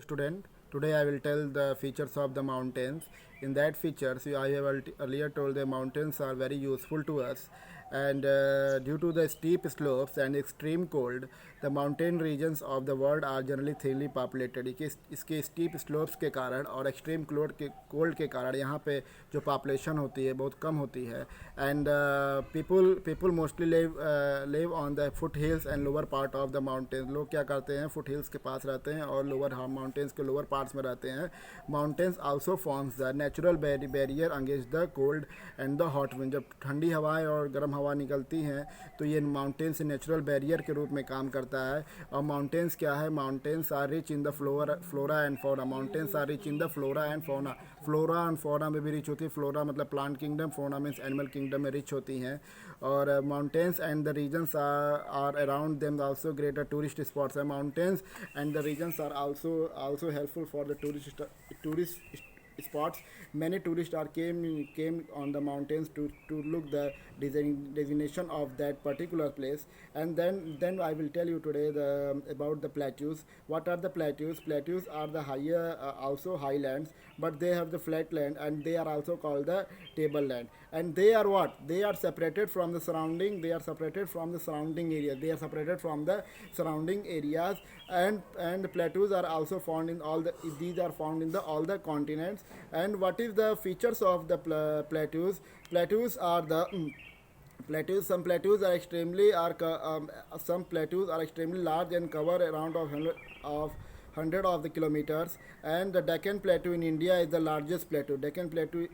Student, today I will tell the features of the mountains. In that features, I have earlier told the mountains are very useful to us, and due to the steep slopes and extreme cold, the mountain regions of the world are generally thinly populated. इसके steep slopes के कारण और extreme cold के कारण यहाँ पे जो population होती है बहुत कम होती है, and people mostly live on the foothills and lower part of the mountains. लोग क्या करते हैं, foothills के पास रहते हैं और lower mountains के lower parts में रहते हैं. Mountains also forms the natural barrier against the cold and the hot wind. जब ठंडी हवाएं और गर्म हवा निकलती हैं तो ये माउंटेन्स नेचुरल बैरियर के रूप में काम करता है. और माउंटेन्स क्या है, mountains are rich in the flora and fauna. Mountains are rich in the flora and fauna. Flora and fauna में भी रिच होती है. फ्लोरा मतलब plant kingdom, fauna means animal kingdom में रिच होती हैं. और mountains and the regions are around them also greater tourist spots है. Mountains and the regions are also helpful for the tourist spots. Many tourists came on the mountains to look the designation of that particular place. And then I will tell you today about the plateaus. What are the plateaus? Plateaus are the higher also highlands, but they have the flat land and they are also called the tableland. And they are what? They are separated from the surrounding. They are separated from the surrounding areas. They are separated from the surrounding areas. And plateaus are also found in all the. These are found in all the continents. And what is the features of the plateaus? Plateaus are the plateaus. Some plateaus are extremely large and cover around of hundred of the kilometers. And the Deccan Plateau in India is the largest plateau. Deccan Plateau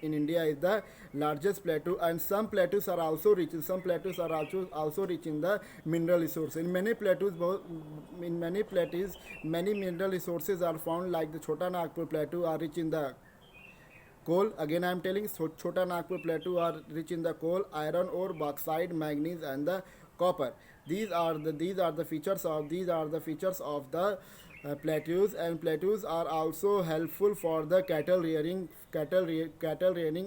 in India is the largest plateau. And some plateaus are also rich. Some plateaus are also rich in the mineral resources. In many plateaus, many mineral resources are found. Like the Chota Nagpur Plateau are rich in the coal. Again I am telling, Chota Nagpur Plateau are rich in the coal, iron ore, bauxite, manganese and the copper. These are the features of the plateaus. And plateaus are also helpful for the cattle rearing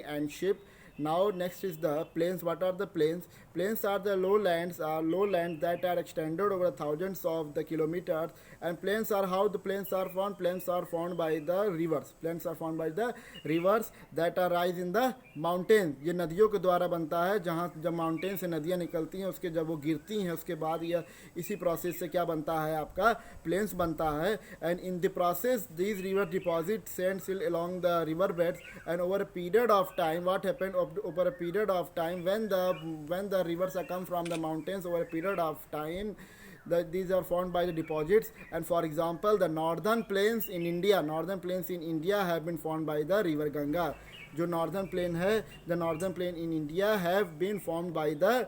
and sheep. Now next is the plains. What are the plains? Plains are the lowlands that are extended over thousands of the kilometers. And plains are how the plains are found. Plains are found by the rivers. Plains are found by the rivers that arise in the mountains. ये नदियों के द्वारा बनता है. जहाँ जब mountain से नदियाँ निकलती हैं उसके जब वो गिरती हैं उसके बाद यह इसी प्रोसेस से क्या बनता है, आपका प्लेन्स बनता है. And in the process these river deposit sand silt along the river beds. And over a period of time, what happened over a period of time, when the rivers are come from the mountains, over a period of time these are formed by the deposits. And for example, the northern plains in India have been formed by the river Ganga. जो northern plain है, the northern plain in India have been formed by the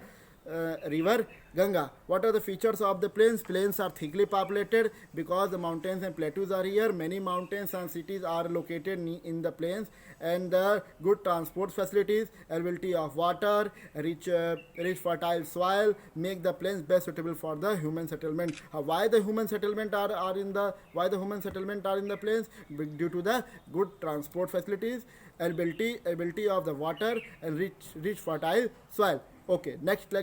river Ganga. What are the features of the plains? Plains are thickly populated because the mountains and plateaus are here. Many mountains and cities are located in the plains. And the good transport facilities, availability of water, rich fertile soil make the plains best suitable for the human settlement. Why the human settlement are in the plains? Due to the good transport facilities, availability of the water and rich fertile soil. Okay, next lecture.